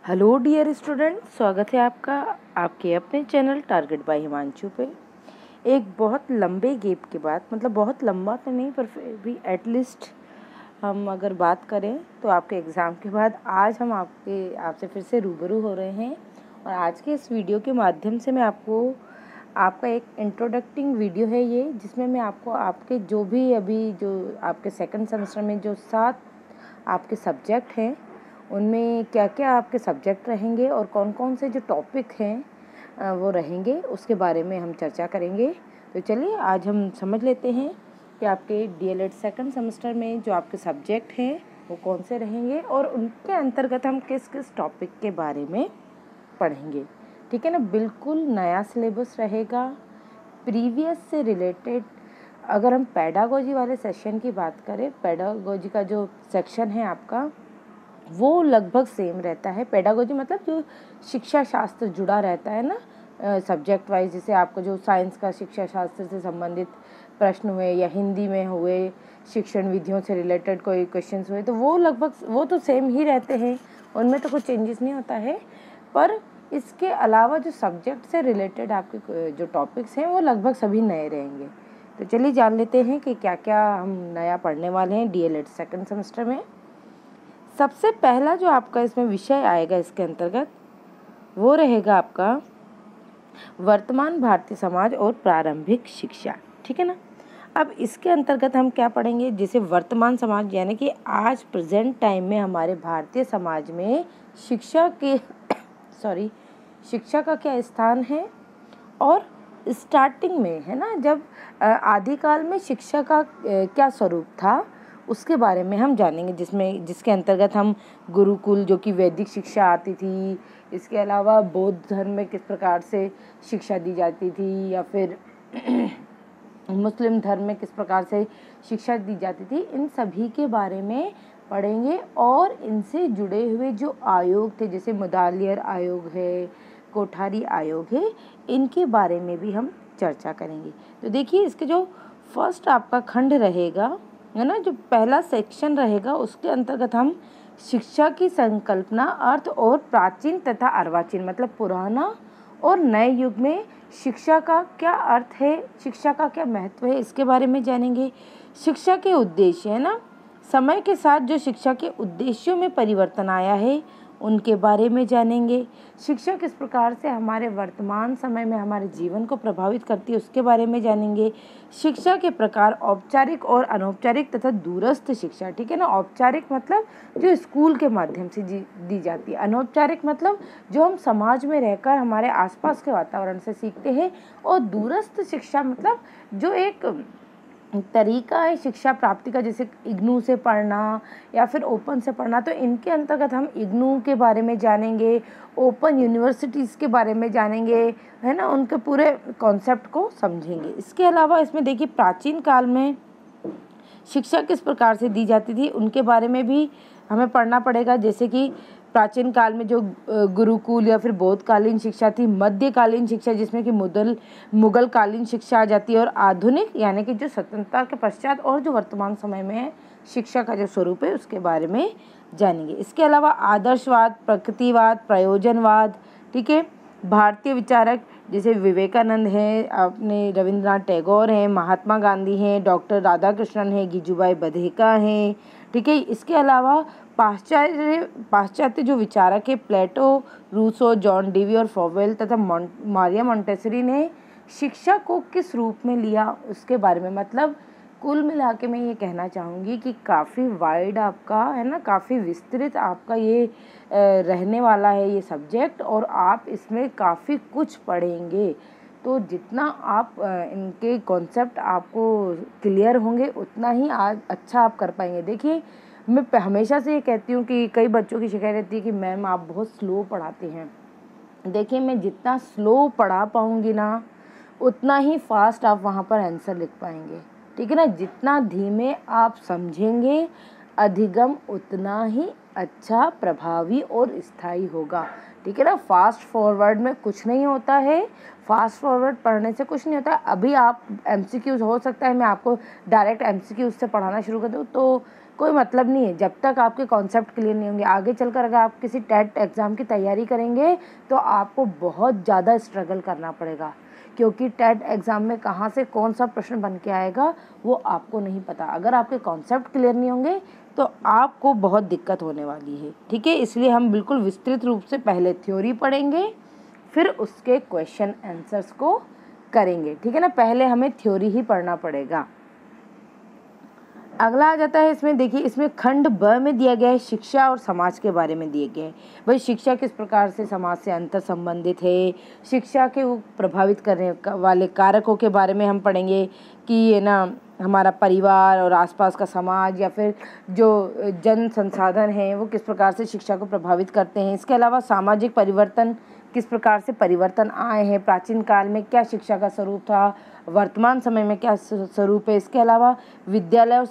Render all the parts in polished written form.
Hello dear student, स्वागत है आपका आपके अपने चैनल टारगेट बाय हिमांशु पे। एक बहुत लंबे गैप के बाद, मतलब बहुत लंबा तो नहीं पर फिर भी एटलीस्ट हम अगर बात करें तो आपके एग्ज़ाम के बाद आज हम आपसे फिर से रूबरू हो रहे हैं। और आज के इस वीडियो के माध्यम से मैं आपका एक इंट्रोडक्टिंग वीडियो है ये, जिसमें मैं आपको आपके जो भी अभी जो आपके सेकंड सेमेस्टर में जो 7 आपके सब्जेक्ट हैं उनमें क्या क्या आपके सब्जेक्ट रहेंगे और कौन कौन से जो टॉपिक हैं वो रहेंगे, उसके बारे में हम चर्चा करेंगे। तो चलिए आज हम समझ लेते हैं कि आपके डीएलएड सेकंड सेमेस्टर में जो आपके सब्जेक्ट हैं वो कौन से रहेंगे और उनके अंतर्गत हम किस किस टॉपिक के बारे में पढ़ेंगे। ठीक है ना, बिल्कुल नया सिलेबस रहेगा, प्रीवियस से रिलेटेड। अगर हम पेडागोजी वाले सेशन की बात करें, पेडागोजी का जो सेक्शन है आपका वो लगभग सेम रहता है। पेडागोजी मतलब जो शिक्षा शास्त्र जुड़ा रहता है ना सब्जेक्ट वाइज, जैसे आपको जो साइंस का शिक्षा शास्त्र से संबंधित प्रश्न हुए या हिंदी में हुए, शिक्षण विधियों से रिलेटेड कोई क्वेश्चंस हुए, तो वो लगभग वो तो सेम ही रहते हैं, उनमें तो कुछ चेंजेस नहीं होता है। पर इसके अलावा जो सब्जेक्ट से रिलेटेड आपके जो टॉपिक्स हैं वो लगभग सभी नए रहेंगे। तो चलिए जान लेते हैं कि क्या क्या हम नया पढ़ने वाले हैं डीएलएड सेकंड सेमेस्टर में। सबसे पहला जो आपका इसमें विषय आएगा इसके अंतर्गत वो रहेगा आपका वर्तमान भारतीय समाज और प्रारंभिक शिक्षा। ठीक है ना। अब इसके अंतर्गत हम क्या पढ़ेंगे, जैसे वर्तमान समाज यानी कि आज प्रेजेंट टाइम में हमारे भारतीय समाज में शिक्षा का क्या स्थान है, और स्टार्टिंग में है ना, जब आदिकाल में शिक्षा का क्या स्वरूप था उसके बारे में हम जानेंगे, जिसके अंतर्गत हम गुरुकुल जो कि वैदिक शिक्षा आती थी, इसके अलावा बौद्ध धर्म में किस प्रकार से शिक्षा दी जाती थी, या फिर मुस्लिम धर्म में किस प्रकार से शिक्षा दी जाती थी, इन सभी के बारे में पढ़ेंगे। और इनसे जुड़े हुए जो आयोग थे, जैसे मुदालियर आयोग है, कोठारी आयोग है, इनके बारे में भी हम चर्चा करेंगे। तो देखिए इसके जो फर्स्ट आपका खंड रहेगा है ना, जो पहला सेक्शन रहेगा, उसके अंतर्गत हम शिक्षा की संकल्पना, अर्थ और प्राचीन तथा अर्वाचीन मतलब पुराना और नए युग में शिक्षा का क्या अर्थ है, शिक्षा का क्या महत्व है, इसके बारे में जानेंगे। शिक्षा के उद्देश्य है ना, समय के साथ जो शिक्षा के उद्देश्यों में परिवर्तन आया है उनके बारे में जानेंगे। शिक्षा किस प्रकार से हमारे वर्तमान समय में हमारे जीवन को प्रभावित करती है उसके बारे में जानेंगे। शिक्षा के प्रकार, औपचारिक और अनौपचारिक तथा दूरस्थ शिक्षा। ठीक है ना, औपचारिक मतलब जो स्कूल के माध्यम से दी जाती है, अनौपचारिक मतलब जो हम समाज में रहकर हमारे आसपास के वातावरण से सीखते हैं, और दूरस्थ शिक्षा मतलब जो एक तरीका है शिक्षा प्राप्ति का, जैसे इग्नू से पढ़ना या फिर ओपन से पढ़ना। तो इनके अंतर्गत हम इग्नू के बारे में जानेंगे, ओपन यूनिवर्सिटीज़ के बारे में जानेंगे, है ना, उनके पूरे कॉन्सेप्ट को समझेंगे। इसके अलावा इसमें देखिए प्राचीन काल में शिक्षा किस प्रकार से दी जाती थी उनके बारे में भी हमें पढ़ना पड़ेगा, जैसे कि प्राचीन काल में जो गुरुकुल या फिर बौद्धकालीन शिक्षा थी, मध्यकालीन शिक्षा जिसमें कि मुगल कालीन शिक्षा आ जाती है, और आधुनिक यानी कि जो स्वतंत्रता के पश्चात और जो वर्तमान समय में है शिक्षा का जो स्वरूप है उसके बारे में जानेंगे। इसके अलावा आदर्शवाद, प्रकृतिवाद, प्रयोजनवाद, ठीक है, भारतीय विचारक जैसे विवेकानंद हैं, अपने रविंद्रनाथ टैगोर हैं, महात्मा गांधी हैं, डॉक्टर राधाकृष्णन हैं, गिजुभाई बधेका हैं। ठीक है, इसके अलावा पाश्चात्य जो विचारक है प्लेटो, रूसो, जॉन डीवी और फॉवेल तथा मारिया मोंटेसरी ने शिक्षा को किस रूप में लिया उसके बारे में, मतलब कुल मिला के मैं ये कहना चाहूँगी कि काफ़ी वाइड आपका है ना, काफ़ी विस्तृत आपका ये रहने वाला है ये सब्जेक्ट, और आप इसमें काफ़ी कुछ पढ़ेंगे। तो जितना आप इनके कॉन्सेप्ट आपको क्लियर होंगे उतना ही आज अच्छा आप कर पाएंगे। देखिए मैं हमेशा से ये कहती हूँ कि कई बच्चों की शिकायत रहती है कि मैम आप बहुत स्लो पढ़ाती हैं। देखिए मैं जितना स्लो पढ़ा पाऊँगी ना उतना ही फास्ट आप वहाँ पर आंसर लिख पाएंगे। ठीक है ना, जितना धीमे आप समझेंगे अधिगम उतना ही अच्छा, प्रभावी और स्थायी होगा। ठीक है ना, फास्ट फॉरवर्ड में कुछ नहीं होता है, फास्ट फॉरवर्ड पढ़ने से कुछ नहीं होता है। अभी आप एमसीक्यूज हो सकता है मैं आपको डायरेक्ट एमसीक्यूज से पढ़ाना शुरू कर दूँ तो कोई मतलब नहीं है जब तक आपके कॉन्सेप्ट क्लियर नहीं होंगे। आगे चलकर अगर आप किसी टेट एग्ज़ाम की तैयारी करेंगे तो आपको बहुत ज़्यादा स्ट्रगल करना पड़ेगा, क्योंकि टेट एग्ज़ाम में कहाँ से कौन सा प्रश्न बन के आएगा वो आपको नहीं पता। अगर आपके कॉन्सेप्ट क्लियर नहीं होंगे तो आपको बहुत दिक्कत होने वाली है, ठीक है। इसलिए हम बिल्कुल विस्तृत रूप से पहले थ्योरी पढ़ेंगे, फिर उसके क्वेश्चन आंसर्स को करेंगे, ठीक है ना। पहले हमें थ्योरी ही पढ़ना पड़ेगा। अगला आ जाता है इसमें, देखिए इसमें खंड ब में दिया गया है शिक्षा और समाज के बारे में दिए गए हैं। भाई शिक्षा किस प्रकार से समाज से अंतर संबंधित है, शिक्षा के प्रभावित करने वाले कारकों के बारे में हम पढ़ेंगे कि ये ना हमारा परिवार और आसपास का समाज या फिर जो जन संसाधन हैं वो किस प्रकार से शिक्षा को प्रभावित करते हैं। इसके अलावा सामाजिक परिवर्तन, किस प्रकार से परिवर्तन आए हैं, प्राचीन काल में क्या शिक्षा का स्वरूप था, वर्तमान समय में क्या स्वरूप है। इसके अलावा विद्यालय और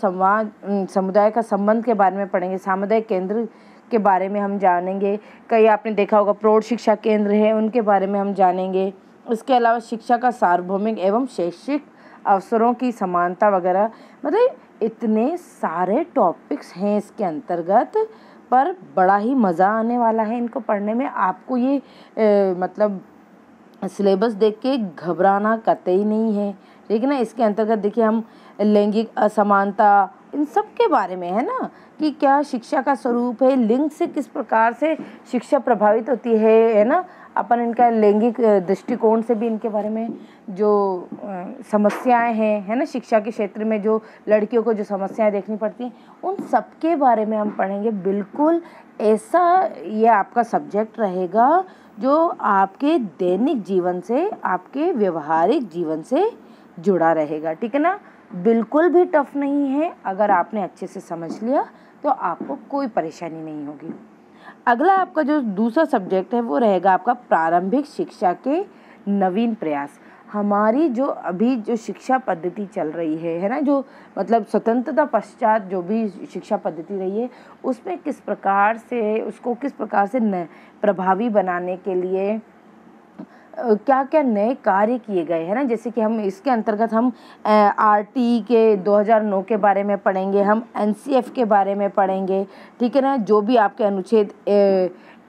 समुदाय का संबंध के बारे में पढ़ेंगे, सामुदायिक केंद्र के बारे में हम जानेंगे। कई आपने देखा होगा प्रौढ़ शिक्षा केंद्र है, उनके बारे में हम जानेंगे। इसके अलावा शिक्षा का सार्वभौमिक एवं शैक्षिक अवसरों की समानता वगैरह, मतलब इतने सारे टॉपिक्स हैं इसके अंतर्गत, पर बड़ा ही मज़ा आने वाला है इनको पढ़ने में। आपको ये मतलब सिलेबस देख के घबराना कतई नहीं है, ठीक है ना। इसके अंतर्गत देखिए हम लैंगिक असमानता इन सब के बारे में है ना, कि क्या शिक्षा का स्वरूप है, लिंग से किस प्रकार से शिक्षा प्रभावित होती है ना। अपन इनका लैंगिक दृष्टिकोण से भी इनके बारे में जो समस्याएं हैं है ना, शिक्षा के क्षेत्र में जो लड़कियों को जो समस्याएं देखनी पड़ती हैं, उन सब के बारे में हम पढ़ेंगे। बिल्कुल ऐसा ये आपका सब्जेक्ट रहेगा जो आपके दैनिक जीवन से, आपके व्यवहारिक जीवन से जुड़ा रहेगा, ठीक है ना। बिल्कुल भी टफ नहीं है, अगर आपने अच्छे से समझ लिया तो आपको कोई परेशानी नहीं होगी। अगला आपका जो दूसरा सब्जेक्ट है वो रहेगा आपका प्रारंभिक शिक्षा के नवीन प्रयास। हमारी जो अभी जो शिक्षा पद्धति चल रही है ना, जो मतलब स्वतंत्रता पश्चात जो भी शिक्षा पद्धति रही है, उसमें किस प्रकार से उसको किस प्रकार से प्रभावी बनाने के लिए क्या क्या नए कार्य किए गए हैं ना। जैसे कि हम इसके अंतर्गत हम आरटी के 2009 के बारे में पढ़ेंगे, हम एनसीएफ के बारे में पढ़ेंगे, ठीक है ना। जो भी आपके अनुच्छेद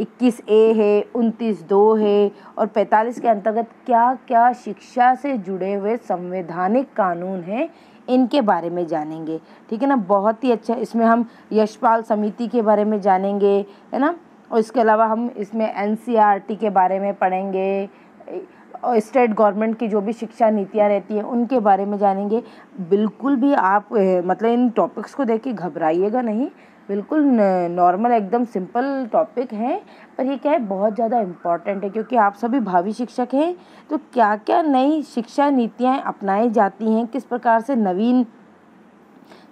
21A है, 29(2) है और 45 के अंतर्गत क्या क्या शिक्षा से जुड़े हुए संवैधानिक कानून हैं, इनके बारे में जानेंगे, ठीक है ना। बहुत ही अच्छा, इसमें हम यशपाल समिति के बारे में जानेंगे, है ना। और इसके अलावा हम इसमें एनसीईआरटी के बारे में पढ़ेंगे और स्टेट गवर्नमेंट की जो भी शिक्षा नीतियाँ रहती हैं उनके बारे में जानेंगे। बिल्कुल भी आप मतलब इन टॉपिक्स को देख के घबराइएगा नहीं, बिल्कुल नॉर्मल एकदम सिंपल टॉपिक हैं, पर ये क्या है बहुत ज़्यादा इम्पॉर्टेंट है, क्योंकि आप सभी भावी शिक्षक हैं। तो क्या क्या नई शिक्षा नीतियाँ अपनाई जाती हैं, किस प्रकार से नवीन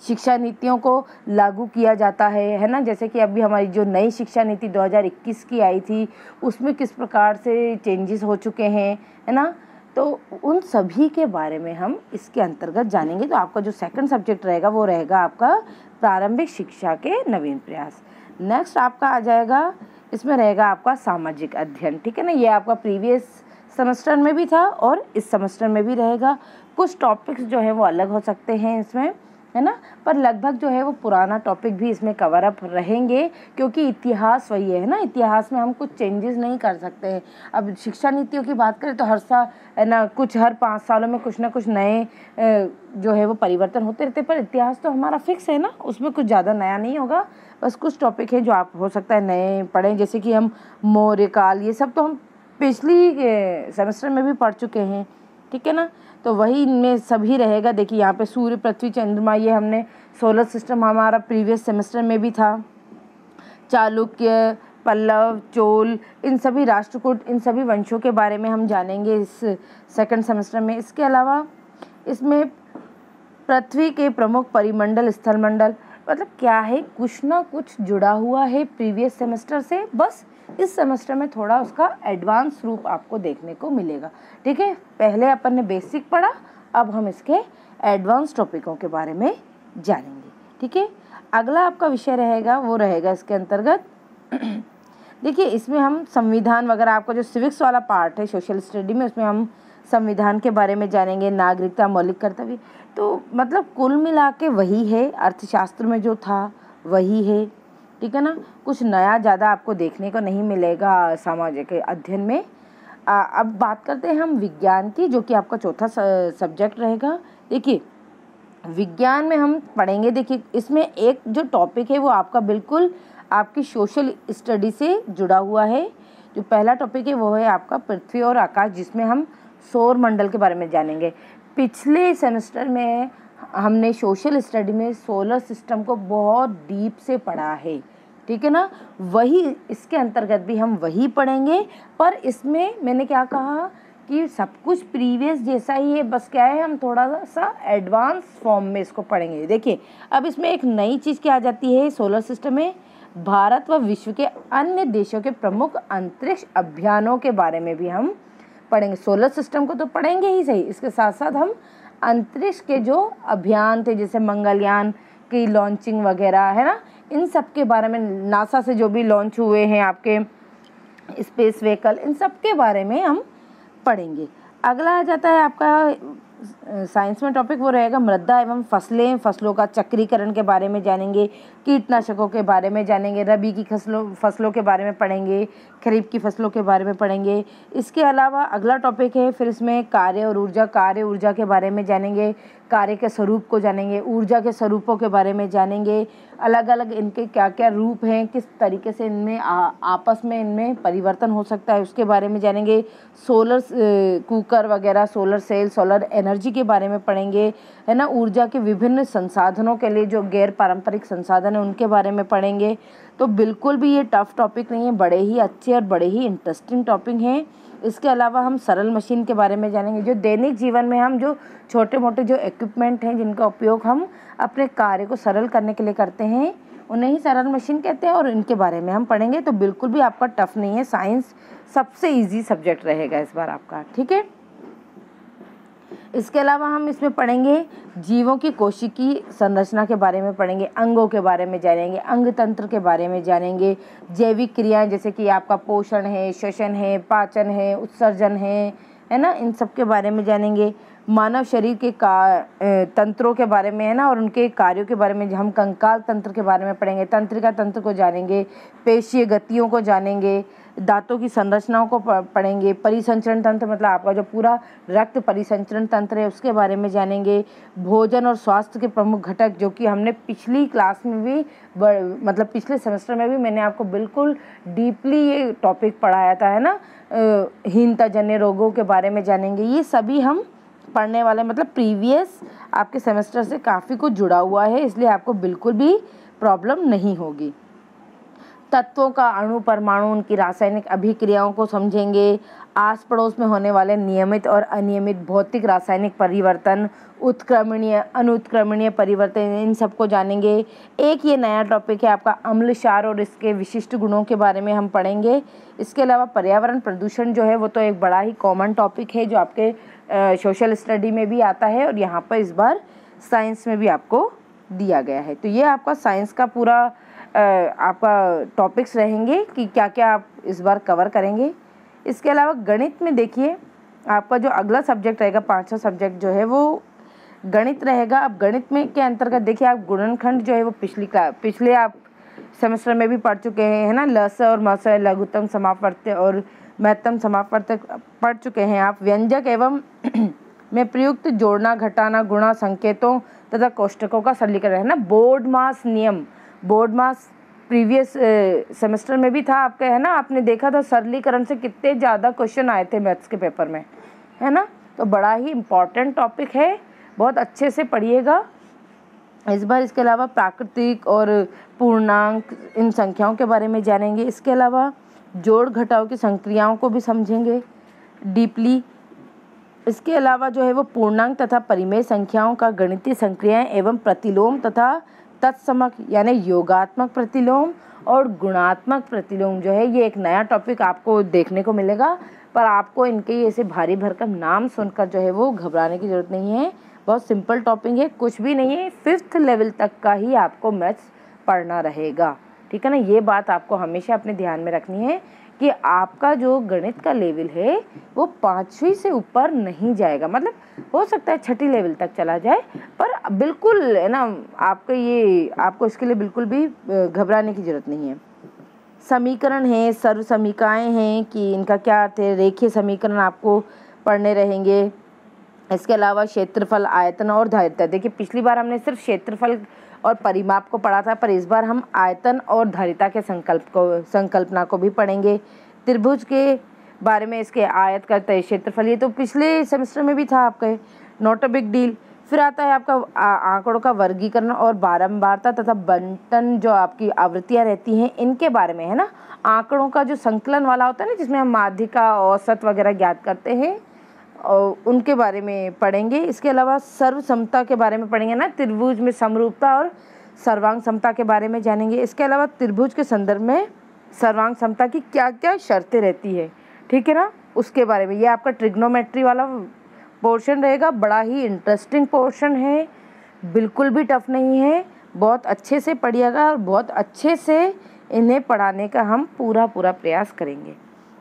शिक्षा नीतियों को लागू किया जाता है ना। जैसे कि अभी हमारी जो नई शिक्षा नीति 2021 की आई थी, उसमें किस प्रकार से चेंजेस हो चुके हैं, है ना। तो उन सभी के बारे में हम इसके अंतर्गत जानेंगे। तो आपका जो सेकंड सब्जेक्ट रहेगा वो रहेगा आपका प्रारंभिक शिक्षा के नवीन प्रयास। नेक्स्ट आपका आ जाएगा, इसमें रहेगा आपका सामाजिक अध्ययन, ठीक है ना। ये आपका प्रीवियस सेमेस्टर में भी था और इस सेमेस्टर में भी रहेगा। कुछ टॉपिक्स जो है वो अलग हो सकते हैं इसमें, है ना, पर लगभग जो है वो पुराना टॉपिक भी इसमें कवर अप रहेंगे, क्योंकि इतिहास वही है ना। इतिहास में हम कुछ चेंजेस नहीं कर सकते हैं। अब शिक्षा नीतियों की बात करें तो हर साल है ना, कुछ हर 5 सालों में कुछ ना कुछ नए जो है वो परिवर्तन होते रहते हैं, पर इतिहास तो हमारा फिक्स है ना, उसमें कुछ ज़्यादा नया नहीं होगा। बस कुछ टॉपिक है जो आप हो सकता है नए पढ़ें, जैसे कि हम मौर्य काल, ये सब तो हम पिछली सेमेस्टर में भी पढ़ चुके हैं, ठीक है ना। तो वही में सभी रहेगा। देखिए यहाँ पे सूर्य, पृथ्वी, चंद्रमा, ये हमने सोलर सिस्टम हमारा प्रीवियस सेमेस्टर में भी था। चालुक्य, पल्लव, चोल, इन सभी राष्ट्रकूट, इन सभी वंशों के बारे में हम जानेंगे इस सेकंड सेमेस्टर में। इसके अलावा इसमें पृथ्वी के प्रमुख परिमंडल, स्थलमंडल, मतलब क्या है, कुछ ना कुछ जुड़ा हुआ है प्रीवियस सेमेस्टर से। बस इस सेमेस्टर में थोड़ा उसका एडवांस रूप आपको देखने को मिलेगा, ठीक है। पहले अपन ने बेसिक पढ़ा, अब हम इसके एडवांस टॉपिकों के बारे में जानेंगे, ठीक है। अगला आपका विषय रहेगा वो रहेगा इसके अंतर्गत देखिए इसमें हम संविधान वगैरह, आपका जो सिविक्स वाला पार्ट है सोशल स्टडी में, उसमें हम संविधान के बारे में जानेंगे, नागरिकता, मौलिक कर्तव्य। तो मतलब कुल मिला के वही है अर्थशास्त्र में जो था वही है, ठीक है ना। कुछ नया ज़्यादा आपको देखने को नहीं मिलेगा सामाजिक अध्ययन में। अब बात करते हैं हम विज्ञान की, जो कि आपका चौथा सब्जेक्ट रहेगा। देखिए विज्ञान में हम पढ़ेंगे, देखिए इसमें एक जो टॉपिक है वो आपका बिल्कुल आपकी सोशल स्टडी से जुड़ा हुआ है। जो पहला टॉपिक है वो है आपका पृथ्वी और आकाश, जिसमें हम सौर मंडल के बारे में जानेंगे। पिछले सेमेस्टर में हमने सोशल स्टडी में सोलर सिस्टम को बहुत डीप से पढ़ा है, ठीक है ना। वही इसके अंतर्गत भी हम वही पढ़ेंगे, पर इसमें मैंने क्या कहा कि सब कुछ प्रीवियस जैसा ही है, बस क्या है हम थोड़ा सा एडवांस फॉर्म में इसको पढ़ेंगे। देखिए अब इसमें एक नई चीज़ क्या आ जाती है सोलर सिस्टम में, भारत व विश्व के अन्य देशों के प्रमुख अंतरिक्ष अभियानों के बारे में भी हम पढ़ेंगे। सोलर सिस्टम को तो पढ़ेंगे ही सही, इसके साथ साथ हम अंतरिक्ष के जो अभियान थे, जैसे मंगलयान की लॉन्चिंग वगैरह है ना, इन सब के बारे में, नासा से जो भी लॉन्च हुए हैं आपके स्पेस व्हीकल, इन सब के बारे में हम पढ़ेंगे। अगला आ जाता है आपका साइंस में टॉपिक, वो रहेगा मृदा एवं फसलें, फसलों का चक्रीकरण के बारे में जानेंगे, कीटनाशकों के बारे में जानेंगे, रबी की फसलों के बारे में पढ़ेंगे, खरीफ की फसलों के बारे में पढ़ेंगे। इसके अलावा अगला टॉपिक है फिर इसमें कार्य और ऊर्जा, कार्य ऊर्जा के बारे में जानेंगे, कार्य के स्वरूप को जानेंगे, ऊर्जा के स्वरूपों के बारे में जानेंगे, अलग अलग इनके क्या क्या रूप हैं, किस तरीके से इनमें आपस में इनमें परिवर्तन हो सकता है, उसके बारे में जानेंगे। सोलर कुकर वगैरह, सोलर सेल, सोलर एनर्जी के बारे में पढ़ेंगे, है ना। ऊर्जा के विभिन्न संसाधनों के लिए जो गैर पारंपरिक संसाधन है उनके बारे में पढ़ेंगे। तो बिल्कुल भी ये टफ टॉपिक नहीं है, बड़े ही अच्छे और बड़े ही इंटरेस्टिंग टॉपिक हैं। इसके अलावा हम सरल मशीन के बारे में जानेंगे, जो दैनिक जीवन में हम जो छोटे मोटे जो इक्विपमेंट हैं जिनका उपयोग हम अपने कार्य को सरल करने के लिए करते हैं, उन्हें ही सरल मशीन कहते हैं, और इनके बारे में हम पढ़ेंगे। तो बिल्कुल भी आपका टफ नहीं है, साइंस सबसे ईजी सब्जेक्ट रहेगा इस बार आपका, ठीक है। इसके अलावा हम इसमें पढ़ेंगे जीवों की कोशिकीय संरचना के बारे में पढ़ेंगे, अंगों के बारे में जानेंगे, अंग तंत्र के बारे में जानेंगे, जैविक क्रियाएं जैसे कि आपका पोषण है, श्वसन है, पाचन है, उत्सर्जन है ना, इन सब के बारे में जानेंगे। मानव शरीर के तंत्रों के बारे में, है ना, और उनके कार्यों के बारे में हम कंकाल तंत्र के बारे में पढ़ेंगे, तंत्रिका तंत्र को जानेंगे, पेशीय गतियों को जानेंगे, दांतों की संरचनाओं को पढ़ेंगे, परिसंचरण तंत्र मतलब आपका जो पूरा रक्त परिसंचरण तंत्र है उसके बारे में जानेंगे, भोजन और स्वास्थ्य के प्रमुख घटक, जो कि हमने पिछली क्लास में भी मतलब पिछले सेमेस्टर में भी मैंने आपको बिल्कुल डीपली ये टॉपिक पढ़ाया था, है ना। हीनता जन्य रोगों के बारे में जानेंगे। ये सभी हम पढ़ने वाले, मतलब प्रीवियस आपके सेमेस्टर से काफ़ी कुछ जुड़ा हुआ है, इसलिए आपको बिल्कुल भी प्रॉब्लम नहीं होगी। तत्वों का अणु, परमाणु, उनकी रासायनिक अभिक्रियाओं को समझेंगे, आस पड़ोस में होने वाले नियमित और अनियमित भौतिक रासायनिक परिवर्तन, उत्क्रमणीय अनुत्क्रमणीय परिवर्तन, इन सबको जानेंगे। एक ये नया टॉपिक है आपका अम्ल क्षार और इसके विशिष्ट गुणों के बारे में हम पढ़ेंगे। इसके अलावा पर्यावरण प्रदूषण जो है वो तो एक बड़ा ही कॉमन टॉपिक है जो आपके सोशल स्टडी में भी आता है और यहाँ पर इस बार साइंस में भी आपको दिया गया है। तो ये आपका साइंस का पूरा आपका टॉपिक्स रहेंगे कि क्या क्या आप इस बार कवर करेंगे। इसके अलावा गणित में देखिए आपका जो अगला सब्जेक्ट रहेगा, पांचवा सब्जेक्ट जो है वो गणित रहेगा। अब गणित में के अंतर्गत देखिए आप गुणनखंड जो है वो पिछले आप सेमेस्टर में भी पढ़ चुके हैं, है ना। लस और मस, लघुत्तम समापवर्त्य और महत्तम समापवर्त्य पढ़ चुके हैं आप। व्यंजक एवं में प्रयुक्त जोड़ना, घटाना, गुणा, संकेतों तथा कोष्टकों का सरलीकरण, है ना। बोर्ड मास नियम, बोर्ड मास प्रीवियस सेमेस्टर में भी था आपके, है ना। आपने देखा था सरलीकरण से कितने ज़्यादा क्वेश्चन आए थे मैथ्स के पेपर में, है ना। तो बड़ा ही इम्पॉर्टेंट टॉपिक है, बहुत अच्छे से पढ़िएगा इस बार। इसके अलावा प्राकृतिक और पूर्णांक, इन संख्याओं के बारे में जानेंगे। इसके अलावा जोड़ घटाव की संक्रियाओं को भी समझेंगे डीपली। इसके अलावा जो है वो पूर्णांक तथा परिमेय संख्याओं का गणितीय संक्रियाएं एवं प्रतिलोम तथा तत्समक यानी योगात्मक प्रतिलोम और गुणात्मक प्रतिलोम जो है, ये एक नया टॉपिक आपको देखने को मिलेगा। पर आपको इनके ऐसे भारी भरकम नाम सुनकर जो है वो घबराने की ज़रूरत नहीं है, बहुत सिंपल टॉपिक है, कुछ भी नहीं है। 5th लेवल तक का ही आपको मैथ्स पढ़ना रहेगा, ठीक है ना। ये बात आपको हमेशा अपने ध्यान में रखनी है कि आपका जो गणित का लेवल है वो 5वीं से ऊपर नहीं जाएगा, मतलब हो सकता है 6ठी लेवल तक चला जाए, पर बिल्कुल है ना आपको इसके लिए बिल्कुल भी घबराने की ज़रूरत नहीं है। समीकरण है, सर्व समीकाएँ हैं कि इनका क्या अर्थ है, रेखीय समीकरण आपको पढ़ने रहेंगे। इसके अलावा क्षेत्रफल, आयतन और धारिता। देखिए पिछली बार हमने सिर्फ क्षेत्रफल और परिमाप को पढ़ा था, पर इस बार हम आयतन और धारिता के संकल्पना को भी पढ़ेंगे। त्रिभुज के बारे में, इसके आयत का क्षेत्रफल, ये तो पिछले सेमेस्टर में भी था आपके, नॉट अ बिग डील। फिर आता है आपका आंकड़ों का वर्गीकरण और बारंबारता तथा बंटन, जो आपकी आवृत्तियाँ रहती हैं इनके बारे में, है ना। आंकड़ों का जो संकलन वाला होता है ना, जिसमें हम माध्यिका, औसत वगैरह ज्ञात करते हैं, और उनके बारे में पढ़ेंगे। इसके अलावा सर्व समता के बारे में पढ़ेंगे ना, त्रिभुज में समरूपता और सर्वांग समता के बारे में जानेंगे। इसके अलावा त्रिभुज के संदर्भ में सर्वांग समता की क्या क्या शर्तें रहती है, ठीक है ना, उसके बारे में। ये आपका ट्रिग्नोमेट्री वाला पोर्शन रहेगा, बड़ा ही इंटरेस्टिंग पोर्शन है, बिल्कुल भी टफ नहीं है, बहुत अच्छे से पढ़िएगा और बहुत अच्छे से इन्हें पढ़ाने का हम पूरा प्रयास करेंगे।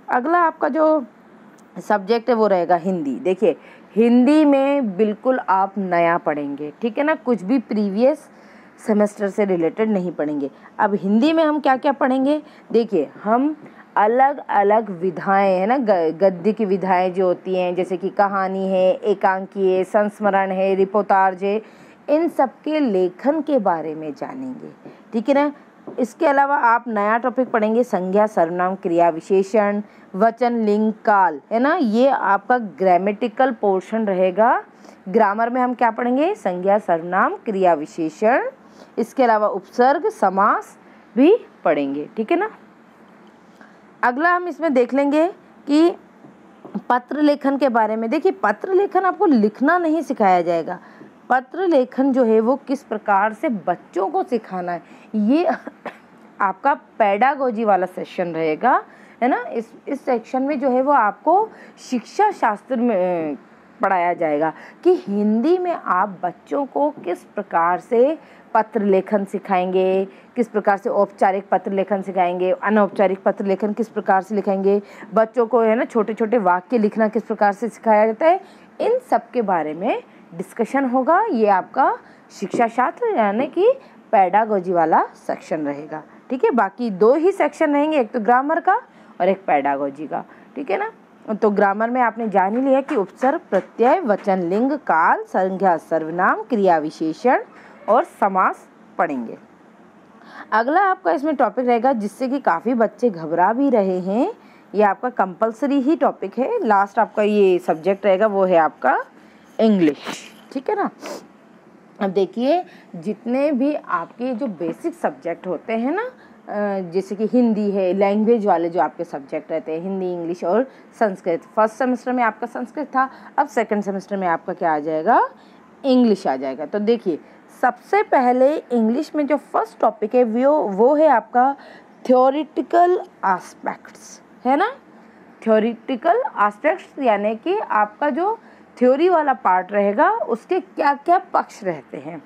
अगला आपका जो सब्जेक्ट है वो रहेगा हिंदी। देखिए हिंदी में बिल्कुल आप नया पढ़ेंगे, ठीक है ना, कुछ भी प्रीवियस सेमेस्टर से रिलेटेड नहीं पढ़ेंगे। अब हिंदी में हम क्या क्या पढ़ेंगे, देखिए हम अलग अलग विधाएं, है ना, गद्य की विधाएं जो होती हैं, जैसे कि कहानी है, एकांकी है, संस्मरण है, रिपोर्टाज है, इन सब के लेखन के बारे में जानेंगे, ठीक है ना। इसके अलावा आप नया टॉपिक पढ़ेंगे संज्ञा, सर्वनाम, क्रिया विशेषण, वचन, लिंग, काल, है ना। ये आपका ग्रामेटिकल पोर्शन रहेगा। ग्रामर में हम क्या पढ़ेंगे, संज्ञा, सर्वनाम, क्रिया विशेषण। इसके अलावा उपसर्ग, समास भी पढ़ेंगे, ठीक है ना। अगला हम इसमें देख लेंगे कि पत्र लेखन के बारे में। देखिए पत्र लेखन आपको लिखना नहीं सिखाया जाएगा, पत्र लेखन जो है वो किस प्रकार से बच्चों को सिखाना है, ये आपका पेडागोजी वाला सेक्शन रहेगा, है ना। इस सेक्शन में जो है वो आपको शिक्षा शास्त्र में पढ़ाया जाएगा कि हिंदी में आप बच्चों को किस प्रकार से पत्र लेखन सिखाएंगे, किस प्रकार से औपचारिक पत्र लेखन सिखाएंगे, अनौपचारिक पत्र लेखन किस प्रकार से लिखाएंगे, बच्चों को, है ना, छोटे छोटे वाक्य लिखना किस प्रकार से सिखाया जाता है, इन सब के बारे में डिस्कशन होगा। ये आपका शिक्षा शास्त्र यानी कि पेडागोजी वाला सेक्शन रहेगा, ठीक है। बाकी 2 ही सेक्शन रहेंगे, एक तो ग्रामर का और एक पेडागोजी का, ठीक है ना। तो ग्रामर में आपने जान ही लिया कि उपसर्ग, प्रत्यय, वचन, लिंग, काल, संज्ञा, सर्वनाम, क्रिया विशेषण और समास पढ़ेंगे। अगला आपका इसमें टॉपिक रहेगा जिससे कि काफ़ी बच्चे घबरा भी रहे हैं, ये आपका कंपलसरी ही टॉपिक है। लास्ट आपका ये सब्जेक्ट रहेगा वो है आपका इंग्लिश, ठीक है ना। अब देखिए जितने भी आपके जो बेसिक सब्जेक्ट होते हैं ना, जैसे कि हिंदी है, लैंग्वेज वाले जो आपके सब्जेक्ट रहते हैं, हिंदी, इंग्लिश और संस्कृत। फर्स्ट सेमेस्टर में आपका संस्कृत था, अब सेकंड सेमेस्टर में आपका क्या आ जाएगा, इंग्लिश आ जाएगा। तो देखिए सबसे पहले इंग्लिश में जो फर्स्ट टॉपिक है वो है आपका थ्योरेटिकल एस्पेक्ट्स, है ना। थ्योरेटिकल एस्पेक्ट्स यानी कि आपका जो थ्योरी वाला पार्ट रहेगा उसके क्या क्या पक्ष रहते हैं,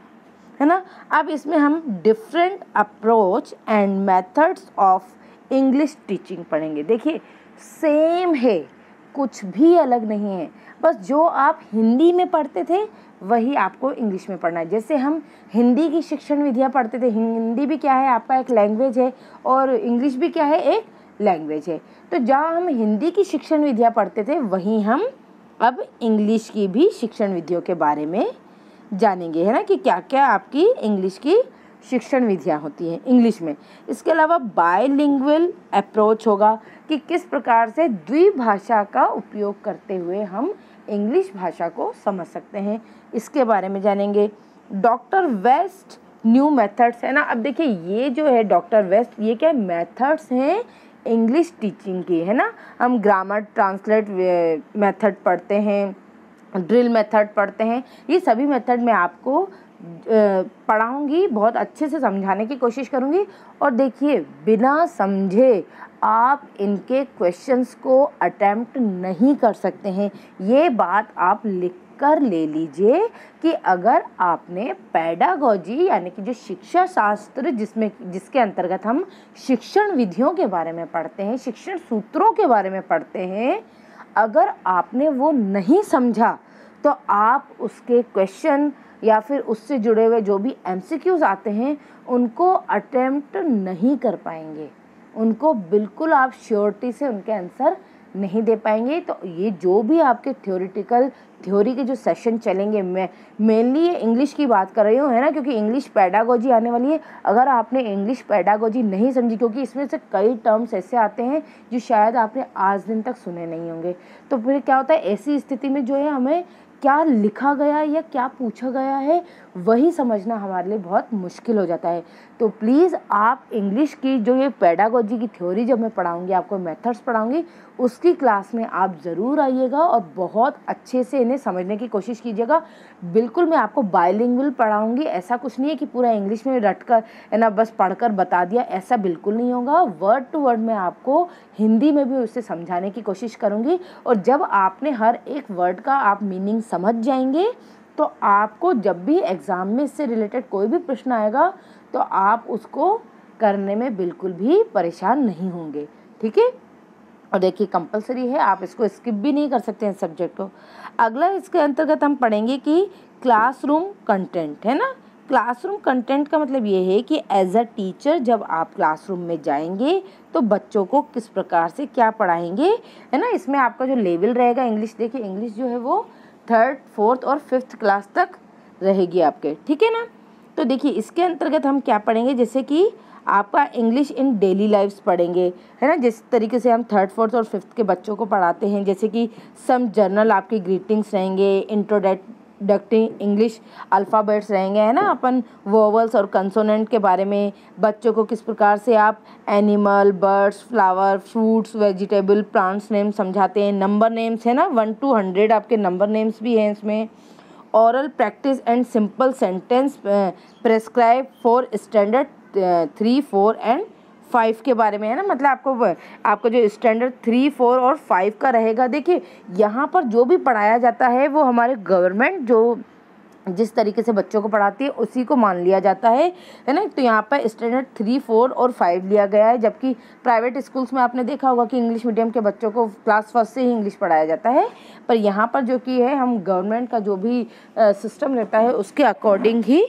है ना। अब इसमें हम different approach and methods of English teaching पढ़ेंगे। देखिए सेम है, कुछ भी अलग नहीं है, बस जो आप हिंदी में पढ़ते थे वही आपको इंग्लिश में पढ़ना है। जैसे हम हिंदी की शिक्षण विधियाँ पढ़ते थे, हिंदी भी क्या है आपका एक लैंग्वेज है और इंग्लिश भी क्या है एक लैंग्वेज है। तो जहाँ हम हिंदी की शिक्षण विधियाँ पढ़ते थे वहीं हम अब इंग्लिश की भी शिक्षण विधियों के बारे में जानेंगे, है ना, कि क्या क्या आपकी इंग्लिश की शिक्षण विधियाँ होती हैं इंग्लिश में। इसके अलावा बायलिंगुअल अप्रोच होगा कि किस प्रकार से द्विभाषा का उपयोग करते हुए हम इंग्लिश भाषा को समझ सकते हैं, इसके बारे में जानेंगे। डॉक्टर वेस्ट न्यू मेथड्स, है ना। अब देखिए ये जो है डॉक्टर वेस्ट, ये क्या मेथड्स हैं इंग्लिश टीचिंग की, है ना। हम ग्रामर ट्रांसलेट मेथड पढ़ते हैं, ड्रिल मेथड पढ़ते हैं, ये सभी मेथड मैं आपको पढ़ाऊँगी, बहुत अच्छे से समझाने की कोशिश करूँगी। और देखिए बिना समझे आप इनके क्वेश्चंस को अटेम्प्ट नहीं कर सकते हैं, ये बात आप लिख कर ले लीजिए कि अगर आपने पेडागोजी यानी कि जो शिक्षा शास्त्र जिसके अंतर्गत हम शिक्षण विधियों के बारे में पढ़ते हैं, शिक्षण सूत्रों के बारे में पढ़ते हैं, अगर आपने वो नहीं समझा तो आप उसके क्वेश्चन या फिर उससे जुड़े हुए जो भी MCQs आते हैं उनको अटेम्प्ट नहीं कर पाएंगे, उनको बिल्कुल आप श्योरिटी से उनके आंसर नहीं दे पाएंगे। तो ये जो भी आपके थ्योरी के जो सेशन चलेंगे, मैं मेनली ये इंग्लिश की बात कर रही हूँ, है ना, क्योंकि इंग्लिश पेडागोजी आने वाली है। अगर आपने इंग्लिश पेडागोजी नहीं समझी, क्योंकि इसमें से कई टर्म्स ऐसे आते हैं जो शायद आपने आज दिन तक सुने नहीं होंगे, तो फिर क्या होता है, ऐसी स्थिति में जो है हमें क्या लिखा गया है या क्या पूछा गया है वही समझना हमारे लिए बहुत मुश्किल हो जाता है। तो प्लीज़ आप इंग्लिश की जो ये पेडागोजी की थ्योरी जब मैं पढ़ाऊँगी, आपको मेथड्स पढ़ाऊँगी, उसकी क्लास में आप ज़रूर आइएगा और बहुत अच्छे से इन्हें समझने की कोशिश कीजिएगा। बिल्कुल मैं आपको बाइलिंगुअल पढ़ाऊँगी, ऐसा कुछ नहीं है कि पूरा इंग्लिश में रट कर है ना बस पढ़कर बता दिया, ऐसा बिल्कुल नहीं होगा। वर्ड टू वर्ड मैं आपको हिंदी में भी उसे समझाने की कोशिश करूँगी, और जब आपने हर एक वर्ड का आप मीनिंग समझ जाएंगे तो आपको जब भी एग्ज़ाम में इससे रिलेटेड कोई भी प्रश्न आएगा तो आप उसको करने में बिल्कुल भी परेशान नहीं होंगे, ठीक है। और देखिए कंपलसरी है, आप इसको स्किप भी नहीं कर सकते हैं सब्जेक्ट को। अगला इसके अंतर्गत हम पढ़ेंगे कि क्लासरूम कंटेंट, है ना। क्लासरूम कंटेंट का मतलब ये है कि एज अ टीचर जब आप क्लासरूम में जाएंगे तो बच्चों को किस प्रकार से क्या पढ़ाएंगे, है ना। इसमें आपका जो लेवल रहेगा इंग्लिश, देखिए इंग्लिश जो है वो 3rd, 4th और 5th क्लास तक रहेगी आपके, ठीक है ना। तो देखिए इसके अंतर्गत हम क्या पढ़ेंगे, जैसे कि आपका इंग्लिश इन डेली लाइफ्स पढ़ेंगे, है ना, जिस तरीके से हम 3rd, 4th और 5th के बच्चों को पढ़ाते हैं। जैसे कि सम जर्नल आपके ग्रीटिंग्स रहेंगे, इंट्रोडक्टिंग इंग्लिश अल्फ़ाबेट्स रहेंगे, है ना, अपन वोवल्स और कंसोनेंट के बारे में बच्चों को किस प्रकार से आप animal, birds, flower, fruits, vegetable, plants name समझाते हैं। नंबर नेम्स, है ना, 1 to 100 आपके नंबर नेम्स भी हैं इसमें। Oral practice and simple sentence prescribe for standard 3, 4 and 5 के बारे में, है ना, मतलब आपको जो स्टैंडर्ड 3, 4 और 5 का रहेगा। देखिए यहाँ पर जो भी पढ़ाया जाता है वो हमारे गवर्नमेंट जो जिस तरीके से बच्चों को पढ़ाती है उसी को मान लिया जाता है ना। तो यहाँ पर स्टैंडर्ड 3, 4 और 5 लिया गया है, जबकि प्राइवेट स्कूल्स में आपने देखा होगा कि इंग्लिश मीडियम के बच्चों को क्लास 1 से ही इंग्लिश पढ़ाया जाता है। पर यहाँ पर जो कि है हम गवर्नमेंट का जो भी सिस्टम रहता है उसके अकॉर्डिंग ही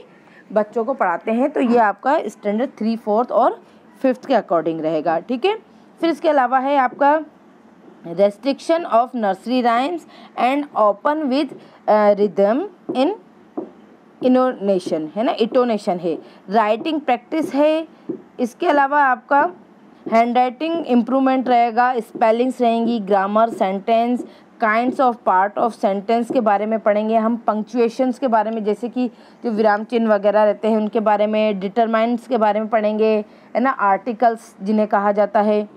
बच्चों को पढ़ाते हैं। तो ये आपका स्टैंडर्ड 3, 4 और 5th के अकॉर्डिंग रहेगा, ठीक है। फिर इसके अलावा है आपका restriction of nursery rhymes and open with rhythm in intonation, है ना, इटोनेशन है। राइटिंग प्रैक्टिस है। इसके अलावा आपका हैंड राइटिंग इम्प्रूवमेंट रहेगा, स्पेलिंग्स रहेंगी, grammar, sentence, kinds of part of sentence के बारे में पढ़ेंगे हम। पंक्चुएशंस के बारे में, जैसे कि जो विराम चिन्ह वगैरह रहते हैं उनके बारे में। डिटरमाइंड्स के बारे में पढ़ेंगे, है ना, आर्टिकल्स जिन्हें कहा जाता है।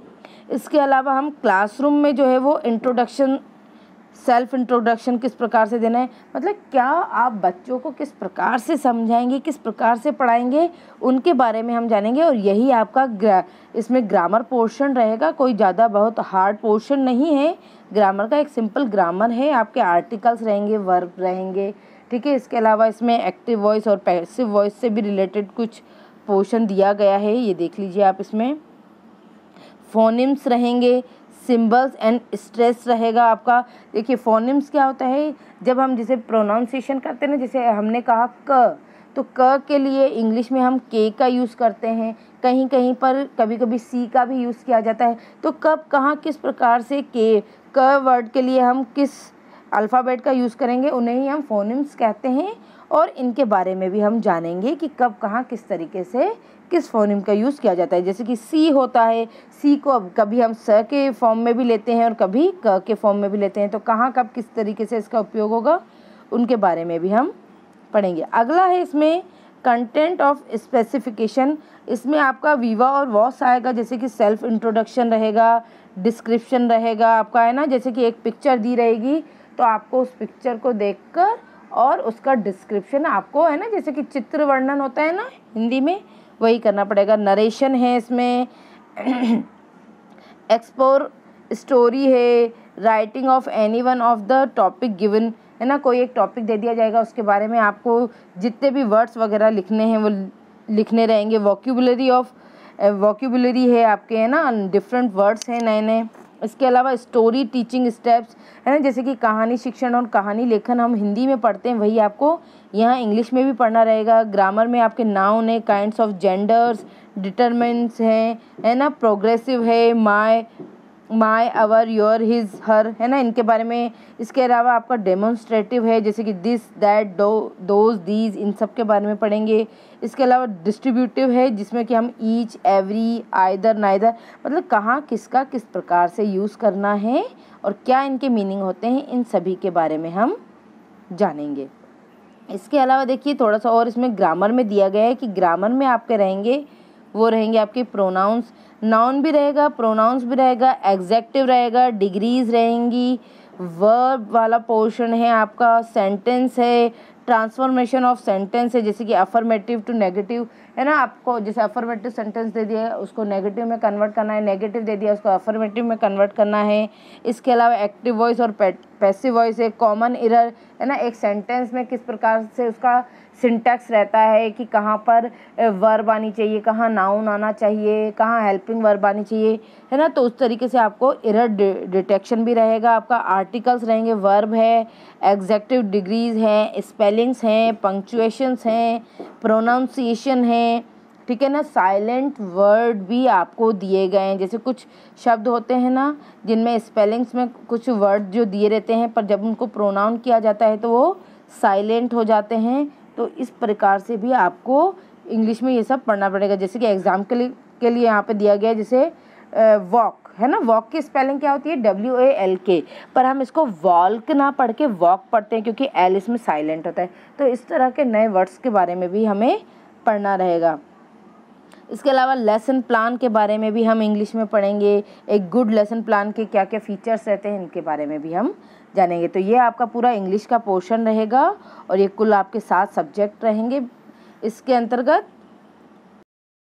इसके अलावा हम क्लासरूम में जो है वो इंट्रोडक्शन, सेल्फ इंट्रोडक्शन किस प्रकार से देना है, मतलब क्या आप बच्चों को किस प्रकार से समझाएंगे, किस प्रकार से पढ़ाएंगे, उनके बारे में हम जानेंगे। और यही आपका इसमें ग्रामर पोर्शन रहेगा, कोई ज़्यादा बहुत हार्ड पोर्शन नहीं है ग्रामर का, एक सिंपल ग्रामर है। आपके आर्टिकल्स रहेंगे, वर्ब रहेंगे, ठीक है। इसके अलावा इसमें एक्टिव वॉइस और पैसिव वॉइस से भी रिलेटेड कुछ पोर्शन दिया गया है, ये देख लीजिए आप। इसमें फोनिम्स रहेंगे, सिंबल्स एंड स्ट्रेस रहेगा आपका। देखिए फोनिम्स क्या होता है, जब हम जैसे प्रोनाउंसिएशन करते हैं ना, जैसे हमने कहा क, तो क के लिए इंग्लिश में हम के का यूज़ करते हैं, कहीं कहीं पर कभी कभी सी का भी यूज़ किया जाता है। तो कब कहाँ किस प्रकार से क वर्ड के लिए हम किस अल्फ़ाबेट का यूज़ करेंगे, उन्हें ही हम फोनिम्स कहते हैं। और इनके बारे में भी हम जानेंगे कि कब कहाँ किस तरीके से किस फोनिम का यूज़ किया जाता है। जैसे कि सी होता है, सी को अब कभी हम स के फॉर्म में भी लेते हैं और कभी क के फॉर्म में भी लेते हैं, तो कहाँ कब किस तरीके से इसका उपयोग होगा उनके बारे में भी हम पढ़ेंगे। अगला है इसमें कंटेंट ऑफ स्पेसिफिकेशन। इसमें आपका वीवा और वॉस आएगा, जैसे कि सेल्फ इंट्रोडक्शन रहेगा, डिस्क्रिप्शन रहेगा आपका, है ना, जैसे कि एक पिक्चर दी रहेगी तो आपको उस पिक्चर को देखकर और उसका डिस्क्रिप्शन आपको, है ना, जैसे कि चित्र वर्णन होता है ना हिंदी में, वही करना पड़ेगा। नरेशन है इसमें, एक्सप्लोर स्टोरी है, writing of any one of the topic given, है ना, कोई एक टॉपिक दे दिया जाएगा, उसके बारे में आपको जितने भी वर्ड्स वगैरह लिखने हैं वो लिखने रहेंगे। वोक्यूबुलरी है आपके, है ना, डिफरेंट वर्ड्स हैं नए नए। इसके अलावा स्टोरी टीचिंग स्टेप्स, है ना, जैसे कि कहानी शिक्षण और कहानी लेखन हम हिंदी में पढ़ते हैं, वही आपको यहाँ इंग्लिश में भी पढ़ना रहेगा। ग्रामर में आपके नाउन है, काइंड्स ऑफ जेंडर्स, डिटरमिनेंट्स हैं, है ना, प्रोग्रेसिव है, my our your his her, है ना, इनके बारे में। इसके अलावा आपका डेमोन्स्ट्रेटिव है, जैसे कि दिस दैट दोज दीज, इन सब के बारे में पढ़ेंगे। इसके अलावा डिस्ट्रीब्यूटिव है, जिसमें कि हम ईच, एवरी, आइदर, नाइदर, मतलब कहाँ किसका किस प्रकार से यूज़ करना है और क्या इनके मीनिंग होते हैं, इन सभी के बारे में हम जानेंगे। इसके अलावा देखिए थोड़ा सा और इसमें ग्रामर में दिया गया है कि ग्रामर में आपके रहेंगे वो रहेंगे आपके प्रोनाउंस, नाउन भी रहेगा, प्रोनाउंस भी रहेगा, एग्जेक्टिव रहेगा, डिग्रीज रहेंगी, वर्ब वाला पोर्शन है आपका, सेंटेंस है, ट्रांसफॉर्मेशन ऑफ सेंटेंस है, जैसे कि अफर्मेटिव टू नेगेटिव, है ना, आपको जैसे अफर्मेटिव सेंटेंस दे दिया उसको नेगेटिव में कन्वर्ट करना है, नेगेटिव दे दिया उसको अफर्मेटिव में कन्वर्ट करना है। इसके अलावा एक्टिव वॉइस और पैसिव वॉइस है, कॉमन एरर, है ना, एक सेंटेंस में किस प्रकार से उसका सिंटैक्स रहता है कि कहाँ पर वर्ब आनी चाहिए, कहाँ नाउन आना चाहिए, कहाँ हेल्पिंग वर्ब आनी चाहिए, है ना, तो उस तरीके से आपको एरर डिटेक्शन भी रहेगा। आपका आर्टिकल्स रहेंगे, वर्ब है, एग्जेक्टिव डिग्रीज हैं, स्पेलिंग्स हैं, पंक्चुएशंस हैं, प्रोनाउंसिएशन है, ठीक है ना, साइलेंट वर्ड भी आपको दिए गए हैं। जैसे कुछ शब्द होते हैं ना जिनमें स्पेलिंग्स में कुछ वर्ड जो दिए रहते हैं, पर जब उनको प्रोनाउन किया जाता है तो वो साइलेंट हो जाते हैं। तो इस प्रकार से भी आपको इंग्लिश में ये सब पढ़ना पड़ेगा। जैसे कि एग्जाम के लिए यहाँ पे दिया गया है, जैसे वॉक, है ना, वॉक की स्पेलिंग क्या होती है, WALK, पर हम इसको वॉल्क ना पढ़ के वॉक पढ़ते हैं क्योंकि एल इसमें साइलेंट होता है। तो इस तरह के नए वर्ड्स के बारे में भी हमें पढ़ना रहेगा। इसके अलावा लेसन प्लान के बारे में भी हम इंग्लिश में पढ़ेंगे। एक गुड लेसन प्लान के क्या क्या फीचर्स रहते हैं इनके बारे में भी हम जानेंगे। तो ये आपका पूरा इंग्लिश का पोर्शन रहेगा और ये कुल आपके 7 सब्जेक्ट रहेंगे इसके अंतर्गत।